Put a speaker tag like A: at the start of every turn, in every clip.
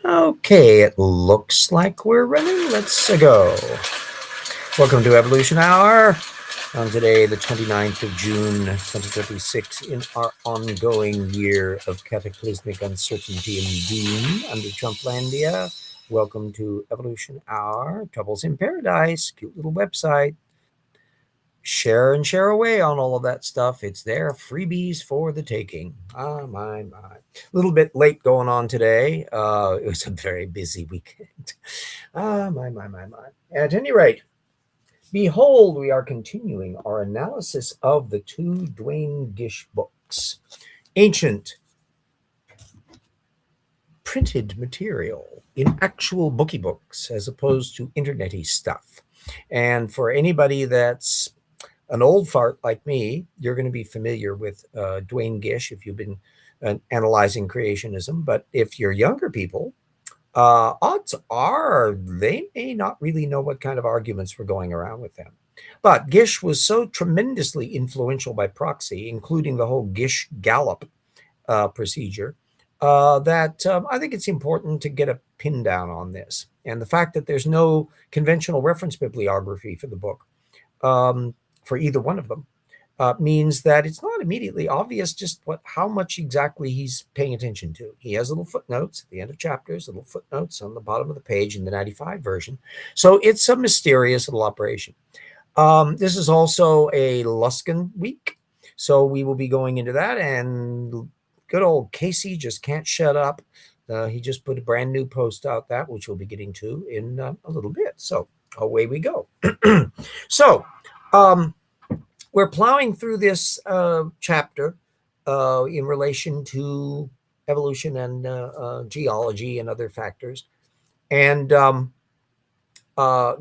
A: Okay, it looks like we're ready. Let's go. Welcome to Evolution Hour on today, the 29th of June, 2026, in our ongoing year of cataclysmic uncertainty and doom under Trumplandia. Welcome to Evolution Hour, Troubles in Paradise, cute little website. Share and share away on all of that stuff. It's there, freebies for the taking. My. A little bit late going on today. It was a very busy weekend. My. At any rate, behold, we are continuing our analysis of the two Dwayne Gish books. Ancient printed material in actual bookie books as opposed to internety stuff. And for anybody that's an old fart like me, you're going to be familiar with Dwayne Gish if you've been analyzing creationism. But if you're younger people, odds are they may not really know what kind of arguments were going around with them. But Gish was so tremendously influential by proxy, including the whole Gish Gallup procedure, that I think it's important to get a pin down on this. And the fact that there's no conventional reference bibliography for the book, for either one of them, means that it's not immediately obvious just how much exactly he's paying attention to. He has little footnotes at the end of chapters, little footnotes on the bottom of the page in the 95 version. So it's a mysterious little operation. This is also a Luskin week, so we will be going into that. And good old Casey just can't shut up. He just put a brand new post out, that which we'll be getting to in a little bit. So away we go. So we're plowing through this chapter in relation to evolution and geology and other factors. And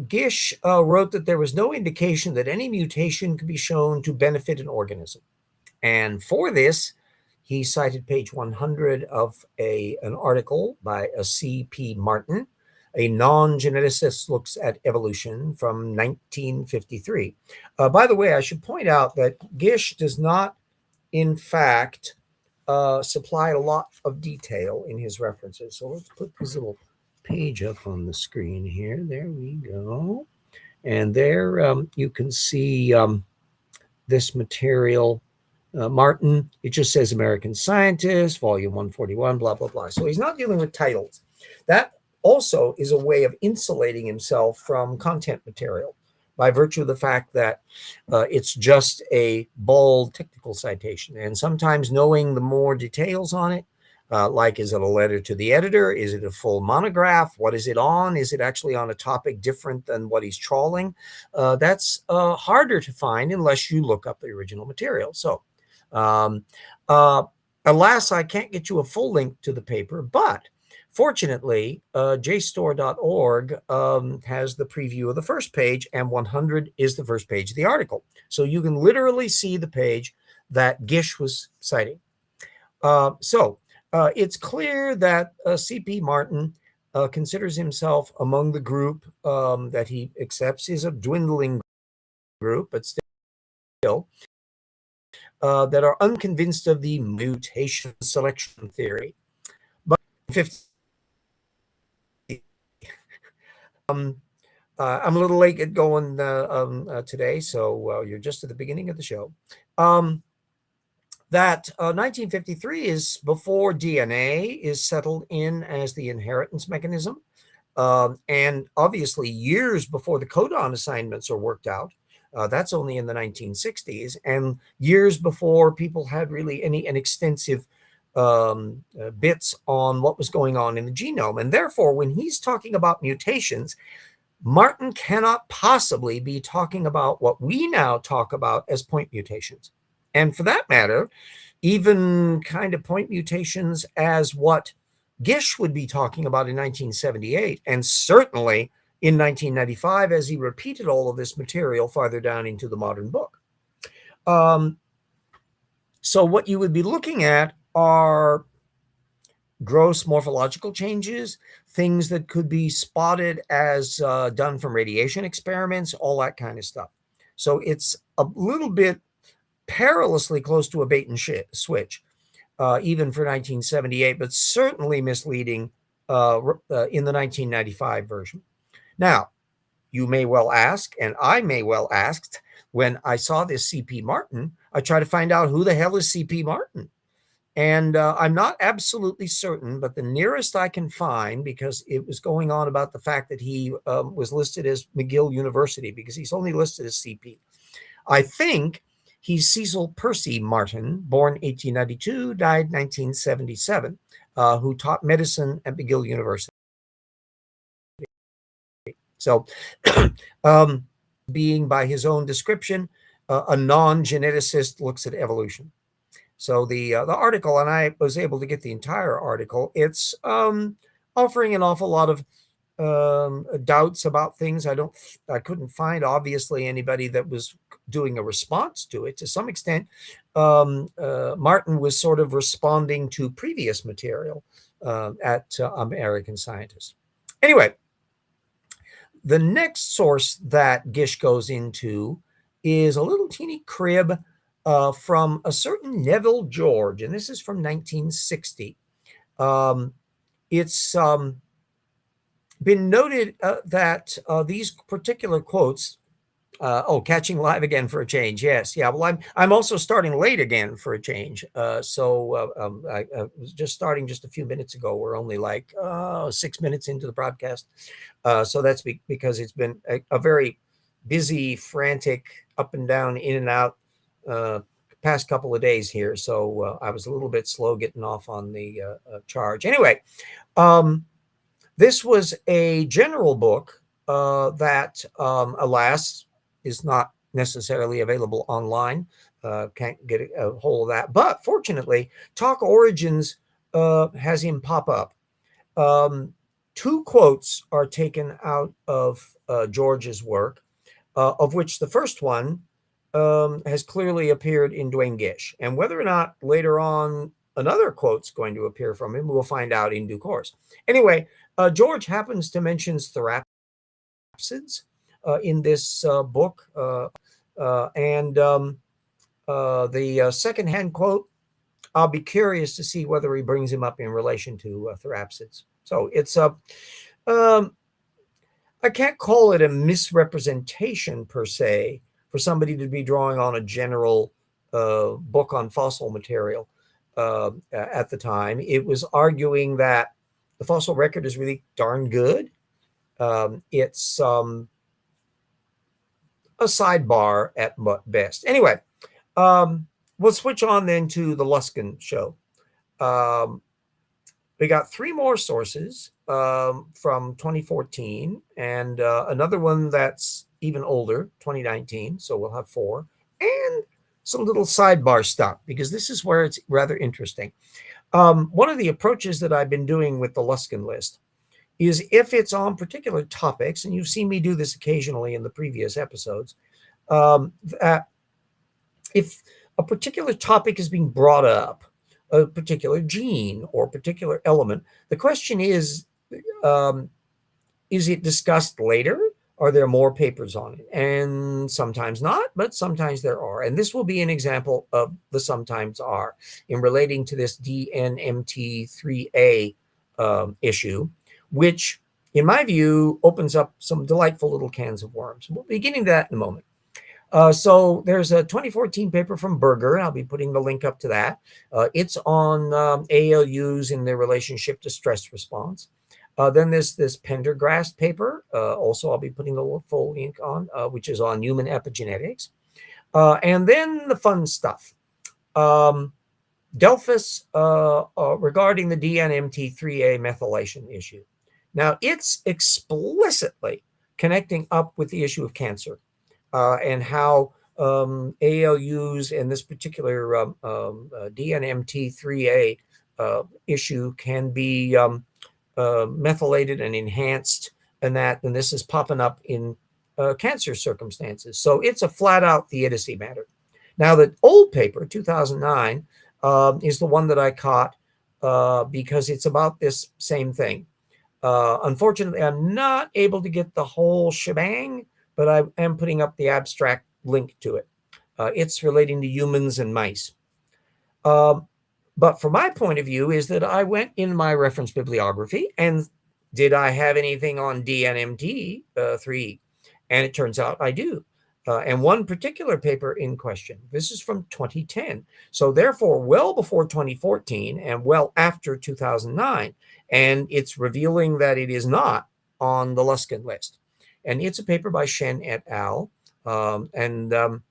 A: Gish wrote that there was no indication that any mutation could be shown to benefit an organism. And for this, he cited page 100 of an article by a C.P. Martin, a non-geneticist looks at evolution, from 1953. By the way, I should point out that Gish does not, in fact, supply a lot of detail in his references. So let's put this little page up on the screen here. There we go. And there you can see this material. Martin, it just says American Scientist, volume 141, blah, blah, blah. So he's not dealing with titles. That also is a way of insulating himself from content material by virtue of the fact that it's just a bald technical citation. And sometimes knowing the more details on it, like, is it a letter to the editor? Is it a full monograph? What is it on? Is it actually on a topic different than what he's trawling? That's harder to find unless you look up the original material. So alas, I can't get you a full link to the paper, but fortunately, JSTOR.org has the preview of the first page, and 100 is the first page of the article. So you can literally see the page that Gish was citing. So it's clear that C.P. Martin considers himself among the group that he accepts is a dwindling group, but still, that are unconvinced of the mutation selection theory. But 50, I'm a little late at going today, so you're just at the beginning of the show. That 1953 is before DNA is settled in as the inheritance mechanism, and obviously years before the codon assignments are worked out. That's only in the 1960s, and years before people had really any extensive bits on what was going on in the genome. And therefore, when he's talking about mutations, Martin cannot possibly be talking about what we now talk about as point mutations. And for that matter, even kind of point mutations as what Gish would be talking about in 1978, and certainly in 1995, as he repeated all of this material farther down into the modern book. So what you would be looking at are gross morphological changes, things that could be spotted as done from radiation experiments, all that kind of stuff. So it's a little bit perilously close to a bait and switch, even for 1978, but certainly misleading in the 1995 version. Now, you may well ask, and I may well asked, when I saw this C.P. Martin, I try to find out who the hell is C.P. Martin. And I'm not absolutely certain, but the nearest I can find, because it was going on about the fact that he was listed as McGill University, because he's only listed as CP. I think he's Cecil Percy Martin, born 1892, died 1977, who taught medicine at McGill University. So, being by his own description, a non-geneticist looks at evolution. So the article, and I was able to get the entire article, it's offering an awful lot of doubts about things. I couldn't find, obviously, anybody that was doing a response to it. To some extent, Martin was sort of responding to previous material at American Scientist. Anyway, the next source that Gish goes into is a little teeny crib from a certain Neville George, and this is from 1960. It's been noted that these particular quotes, catching live again for a change. Yes, yeah. Well, I'm also starting late again for a change. So I was just starting just a few minutes ago. We're only like 6 minutes into the broadcast. So that's because it's been a very busy, frantic, up and down, in and out past couple of days here. So I was a little bit slow getting off on the charge. Anyway, this was a general book that, alas, is not necessarily available online. Can't get a hold of that. But fortunately, Talk Origins has him pop up. 2 quotes are taken out of George's work, of which the first one has clearly appeared in Duane Gish. And whether or not later on another quote's going to appear from him, we'll find out in due course. Anyway, George happens to mention therapsids in this book. And the secondhand quote, I'll be curious to see whether he brings him up in relation to therapsids. So it's I can't call it a misrepresentation per se for somebody to be drawing on a general book on fossil material at the time. It was arguing that the fossil record is really darn good. It's a sidebar at best. Anyway, we'll switch on then to the Luskin show. We got 3 more sources from 2014 and another one that's even older, 2019. So we'll have 4, and some little sidebar stuff, because this is where it's rather interesting. One of the approaches that I've been doing with the Luskin list is, if it's on particular topics, and you've seen me do this occasionally in the previous episodes, that if a particular topic is being brought up, a particular gene or particular element, the question is it discussed later? Are there more papers on it? And sometimes not, but sometimes there are. And this will be an example of the sometimes are in relating to this Dnmt3 issue, which, in my view, opens up some delightful little cans of worms. We'll be getting to that in a moment. So there's a 2014 paper from Berger, and I'll be putting the link up to that. It's on ALUs in their relationship to stress response. Then there's this Pendergrast paper. Also, I'll be putting the full link on, which is on human epigenetics. And then the fun stuff. Delphus regarding the Dnmt3 methylation issue. Now, it's explicitly connecting up with the issue of cancer. And how ALUs and this particular Dnmt3 issue can be methylated and enhanced, and this is popping up in cancer circumstances. So it's a flat out theodicy matter. Now, the old paper, 2009, is the one that I caught because it's about this same thing. Unfortunately, I'm not able to get the whole shebang, but I am putting up the abstract link to it. It's relating to humans and mice. But from my point of view is that I went in my reference bibliography and did I have anything on Dnmt3? And it turns out I do. And one particular paper in question, this is from 2010. So therefore, well before 2014 and well after 2009. And it's revealing that it is not on the Luskin list. And it's a paper by Shen et al. The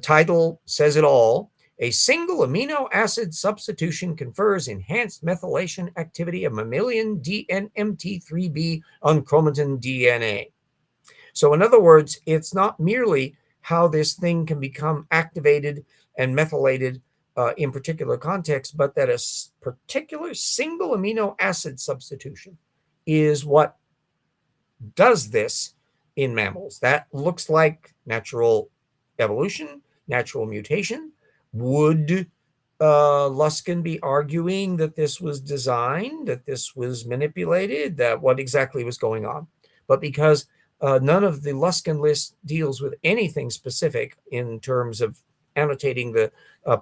A: title says it all. A single amino acid substitution confers enhanced methylation activity of mammalian Dnmt3b on chromatin DNA. So in other words, it's not merely how this thing can become activated and methylated in particular contexts, but that a particular single amino acid substitution is what does this in mammals. That looks like natural evolution, natural mutation. Would Luskin be arguing that this was designed, that this was manipulated, that what exactly was going on? But because none of the Luskin list deals with anything specific in terms of annotating the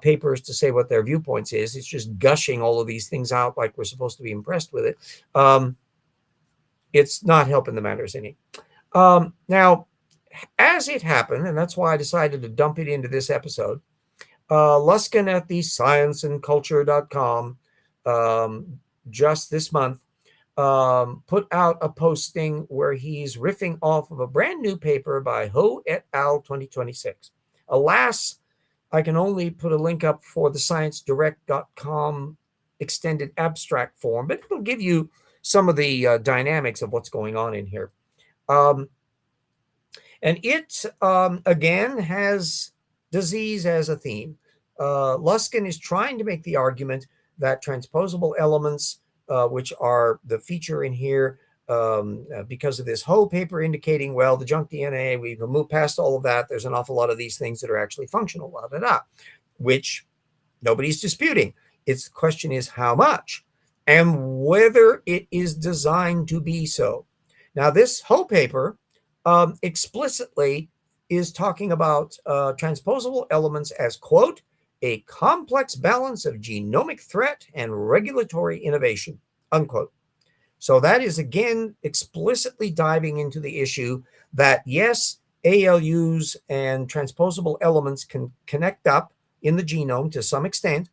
A: papers to say what their viewpoints is, it's just gushing all of these things out like we're supposed to be impressed with it. It's not helping the matters any. Now, as it happened, and that's why I decided to dump it into this episode, Luskin at the scienceandculture.com just this month put out a posting where he's riffing off of a brand new paper by Ho et al. 2026. Alas, I can only put a link up for the sciencedirect.com extended abstract form, but it'll give you some of the dynamics of what's going on in here. And it, again, has disease as a theme. Luskin is trying to make the argument that transposable elements, which are the feature in here, because of this whole paper indicating, well, the junk DNA, we can move past all of that. There's an awful lot of these things that are actually functional, which nobody's disputing. The question is how much and whether it is designed to be so. Now, this whole paper explicitly is talking about transposable elements as, quote, a complex balance of genomic threat and regulatory innovation, unquote. So that is, again, explicitly diving into the issue that, yes, ALUs and transposable elements can connect up in the genome to some extent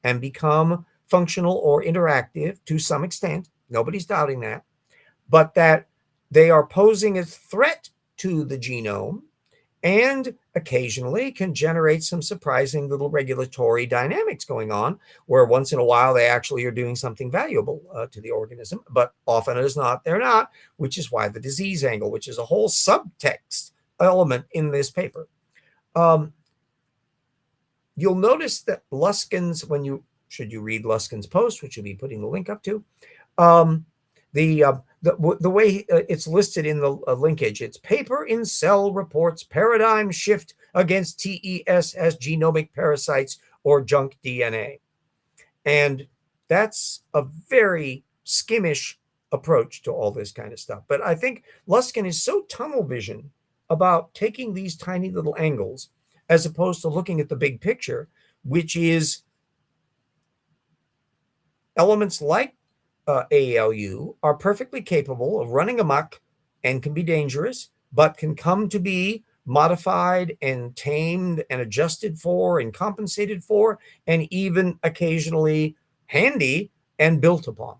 A: and become functional or interactive to some extent. Nobody's doubting that. But that they are posing a threat to the genome and occasionally can generate some surprising little regulatory dynamics going on, where once in a while they actually are doing something valuable to the organism, but often as not, they're not, which is why the disease angle, which is a whole subtext element in this paper. You'll notice that Luskin's, should you read Luskin's post, which you'll be putting the link up to, the way it's listed in the linkage, it's paper in Cell reports paradigm shift against TES as genomic parasites or junk DNA. And that's a very skimmish approach to all this kind of stuff. But I think Luskin is so tunnel vision about taking these tiny little angles as opposed to looking at the big picture, which is elements like ALU are perfectly capable of running amok and can be dangerous, but can come to be modified and tamed and adjusted for and compensated for, and even occasionally handy and built upon.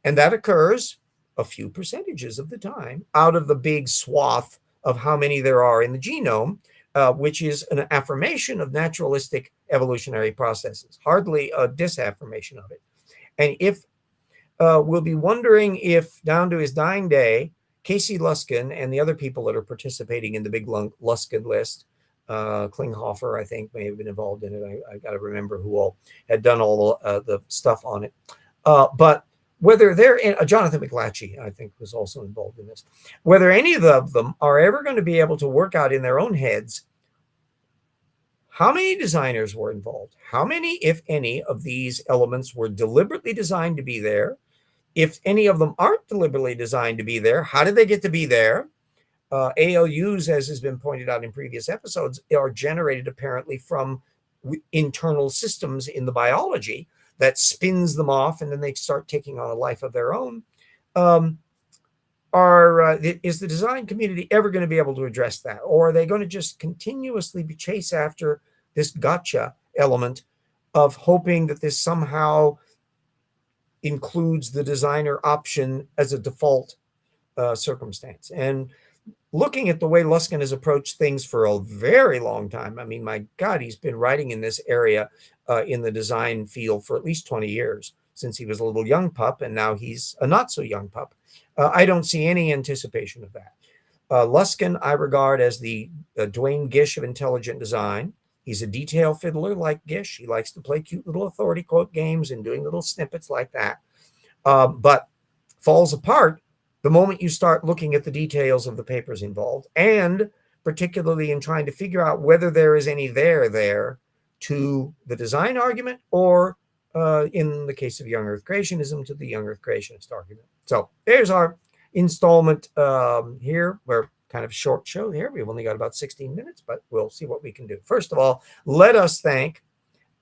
A: And that occurs a few percentages of the time out of the big swath of how many there are in the genome, which is an affirmation of naturalistic evolutionary processes, hardly a disaffirmation of it. And if we'll be wondering if, down to his dying day, Casey Luskin and the other people that are participating in the big Luskin list, Klinghoffer, I think, may have been involved in it. I got to remember who all had done all the stuff on it. But whether they're in, Jonathan McLatchie, I think, was also involved in this. Whether any of them are ever going to be able to work out in their own heads how many designers were involved, how many, if any, of these elements were deliberately designed to be there. If any of them aren't deliberately designed to be there, how did they get to be there? ALUs, as has been pointed out in previous episodes, are generated apparently from internal systems in the biology that spins them off, and then they start taking on a life of their own. Is the design community ever going to be able to address that? Or are they going to just continuously be chase after this gotcha element of hoping that this somehow includes the designer option as a default circumstance? And looking at the way Luskin has approached things for a very long time, I mean, my God, he's been writing in this area in the design field for at least 20 years, since he was a little young pup, and now he's a not so young pup. I don't see any anticipation of that. Luskin, I regard as the Dwayne Gish of intelligent design. He's a detail fiddler like Gish. He likes to play cute little authority quote games and doing little snippets like that. But falls apart the moment you start looking at the details of the papers involved, and particularly in trying to figure out whether there is any there to the design argument, or in the case of young Earth creationism, to the young Earth creationist argument. So there's our installment here. We're kind of short show here. We've only got about 16 minutes, but we'll see what we can do. First of all, let us thank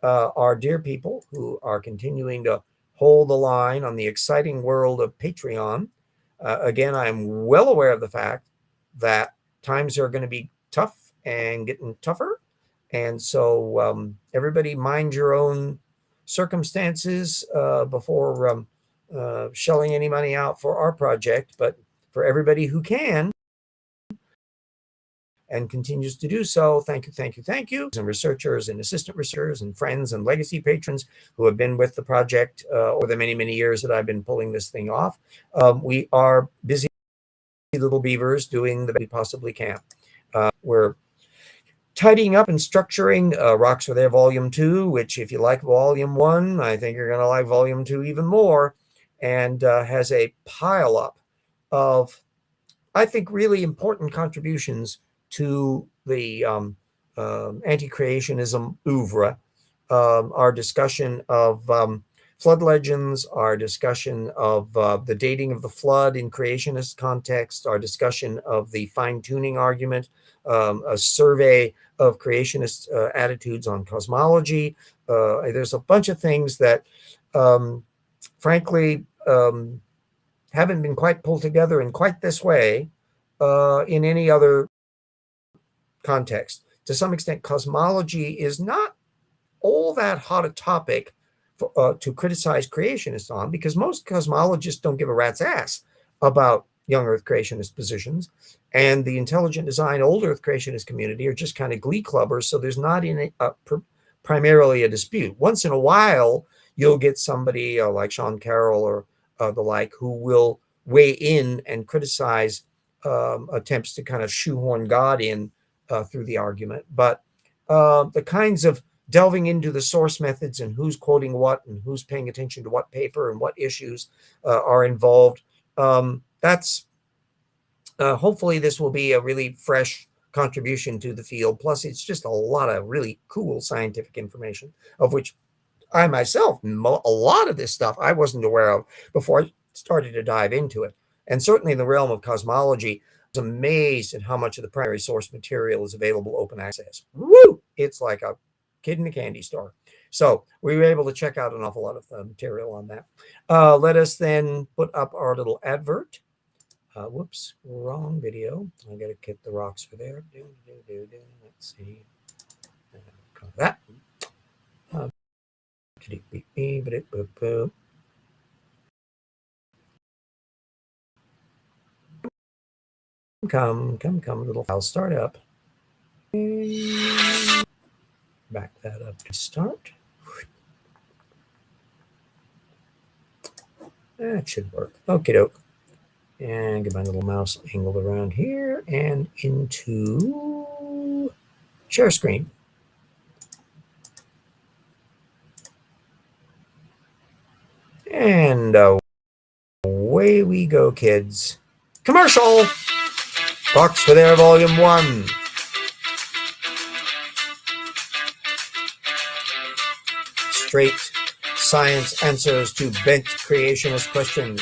A: our dear people who are continuing to hold the line on the exciting world of Patreon. Again, I'm well aware of the fact that times are going to be tough and getting tougher. And so everybody mind your own circumstances before shelling any money out for our project. But for everybody who can and continues to do so, thank you, thank you, thank you. And researchers and assistant researchers and friends and legacy patrons who have been with the project over the many, many years that I've been pulling this thing off. We are busy little beavers doing the best we possibly can. We're tidying up and structuring Rocks Were There Volume 2, which if you like Volume 1, I think you're going to like Volume 2 even more, and has a pile up of, I think, really important contributions to the anti-creationism oeuvre. Our discussion of flood legends, our discussion of the dating of the flood in creationist context, our discussion of the fine-tuning argument, a survey of creationist attitudes on cosmology. There's a bunch of things that, frankly, haven't been quite pulled together in quite this way in any other context. To some extent, cosmology is not all that hot a topic for, to criticize creationists on, because most cosmologists don't give a rat's ass about young Earth creationist positions, and the intelligent design old Earth creationist community are just kind of glee clubbers, so there's not primarily a dispute. Once in a while, you'll get somebody like Sean Carroll or the like who will weigh in and criticize attempts to kind of shoehorn God in through the argument. But the kinds of delving into the source methods and who's quoting what and who's paying attention to what paper and what issues are involved, that's hopefully this will be a really fresh contribution to the field. Plus, it's just a lot of really cool scientific information, of which I myself, a lot of this stuff I wasn't aware of before I started to dive into it. And certainly in the realm of cosmology, I was amazed at how much of the primary source material is available open access. Woo! It's like a kid in a candy store. So we were able to check out an awful lot of material on that. Let us then put up our little advert. Whoops, wrong video. I got to get the rocks for there. Let's see. That. Come, little file start up. Back that up to start. That should work. Okie doke. And get my little mouse angled around here and into share screen. And away we go, kids. Commercial! Rocks Were There Volume 1. Straight science answers to bent creationist questions.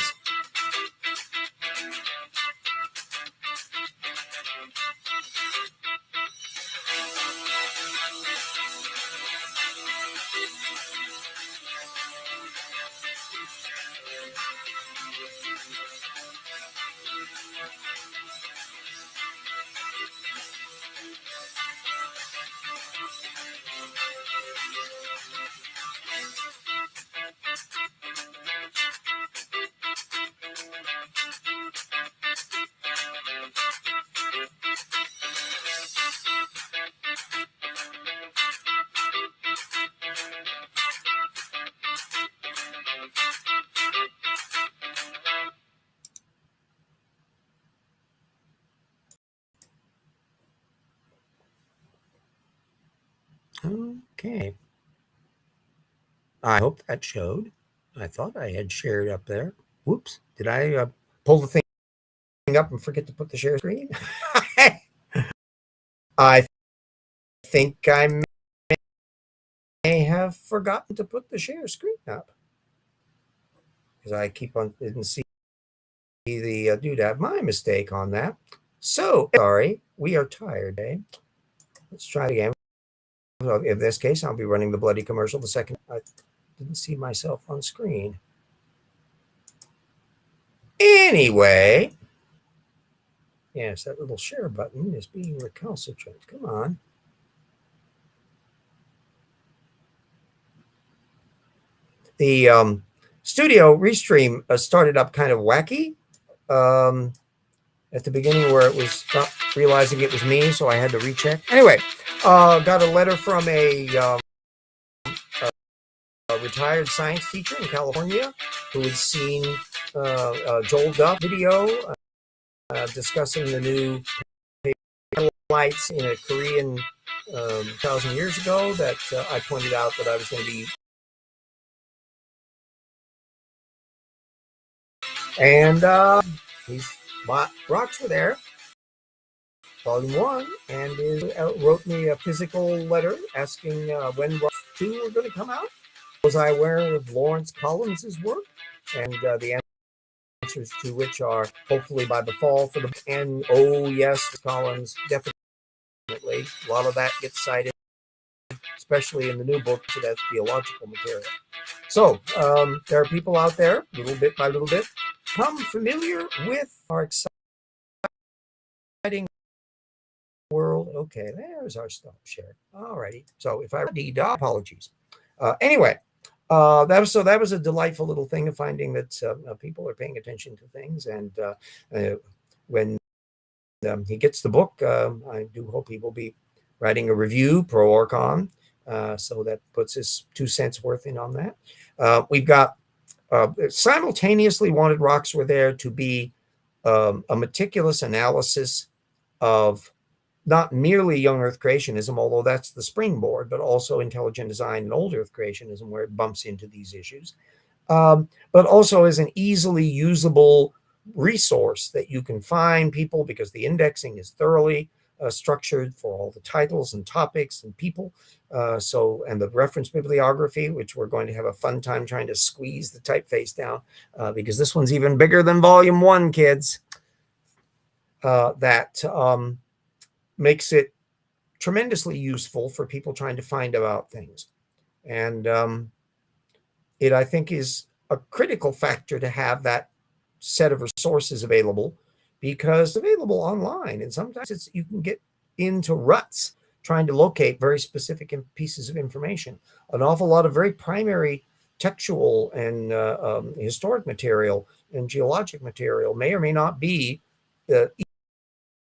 A: Okay. I hope that showed. I thought I had shared up there. Whoops. Did I pull the thing up and forget to put the share screen? I think I may have forgotten to put the share screen up because I keep on didn't see the doodad. My mistake on that. So sorry, we are tired, eh? Let's try it again. In this case, I'll be running the bloody commercial the second I didn't see myself on screen. Anyway, yes, that little share button is being recalcitrant. Come on. The studio restream started up kind of wacky at the beginning where it was not realizing it was me, so I had to recheck. Anyway, got a letter from a retired science teacher in California who had seen Joel Duff video discussing the new lights in a Korean 1,000 years ago that I pointed out that I was going to be. And these rocks were there, volume 1, and wrote me a physical letter asking when rocks 2 were going to come out. Was I aware of Lawrence Collins's work? And the answers to which are hopefully by the fall for the and oh yes, Collins definitely. A lot of that gets cited, especially in the new book, so that's theological material. So there are people out there, little bit by little bit, become familiar with our exciting world. Okay, there's our stop share. Alrighty. So if I read, apologies. Anyway, that was a delightful little thing of finding that people are paying attention to things, and when he gets the book, I do hope he will be writing a review, pro or con. So that puts his 2 cents worth in on that. We've got simultaneously wanted rocks were there to be a meticulous analysis of not merely young earth creationism, although that's the springboard, but also intelligent design and old earth creationism, where it bumps into these issues, but also as an easily usable resource that you can find people, because the indexing is thoroughly structured for all the titles and topics and people. And the reference bibliography, which we're going to have a fun time trying to squeeze the typeface down, because this one's even bigger than volume 1, kids. That makes it tremendously useful for people trying to find about things. And it, I think, is a critical factor to have that set of resources available, because available online. And sometimes you can get into ruts trying to locate very specific pieces of information. An awful lot of very primary textual and historic material and geologic material may or may not be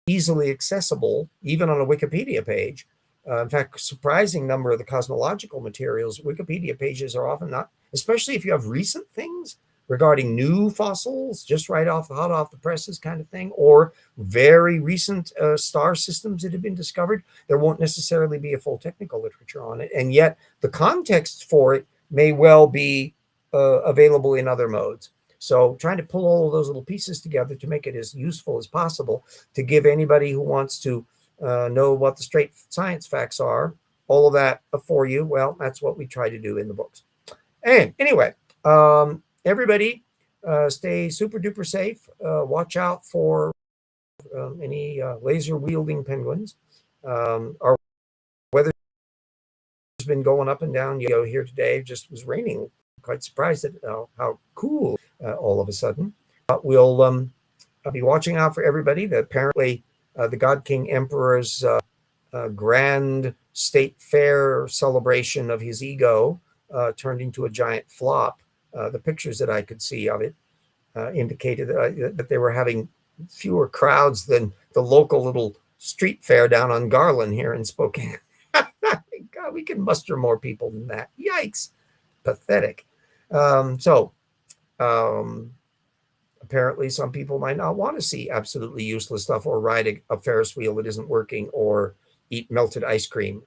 A: easily accessible, even on a Wikipedia page. In fact, surprising number of the cosmological materials, Wikipedia pages are often not, especially if you have recent things regarding new fossils, just right off the hot off the presses kind of thing, or very recent star systems that have been discovered. There won't necessarily be a full technical literature on it, and yet the context for it may well be available in other modes. So trying to pull all of those little pieces together to make it as useful as possible to give anybody who wants to know what the straight science facts are, all of that for you. Well, that's what we try to do in the books. And anyway, everybody stay super duper safe. Watch out for any laser wielding penguins. Our weather's been going up and down. Here today, just was raining. Quite surprised at how cool all of a sudden. We'll be watching out for everybody. That apparently the God King Emperor's grand state fair celebration of his ego turned into a giant flop. The pictures that I could see of it indicated that they were having fewer crowds than the local little street fair down on Garland here in Spokane. God, we can muster more people than that. Yikes. Pathetic. Apparently some people might not want to see absolutely useless stuff, or ride a Ferris wheel that isn't working, or eat melted ice cream.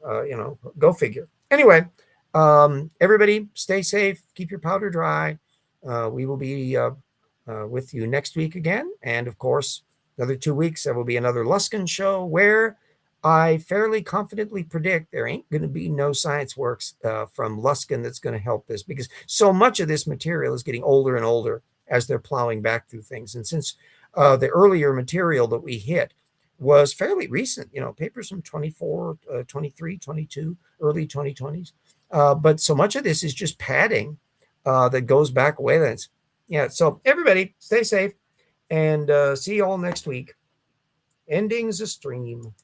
A: Go figure. Anyway, everybody stay safe, keep your powder dry. We will be with you next week again. And of course, another 2 weeks, there will be another Luskin show where I fairly confidently predict there ain't going to be no science works from Luskin that's going to help this, because so much of this material is getting older and older as they're plowing back through things. And since the earlier material that we hit was fairly recent, papers from 24, 23, 22, early 2020s. But so much of this is just padding that goes back away. That's, yeah. So everybody stay safe and see you all next week. Ending's a stream.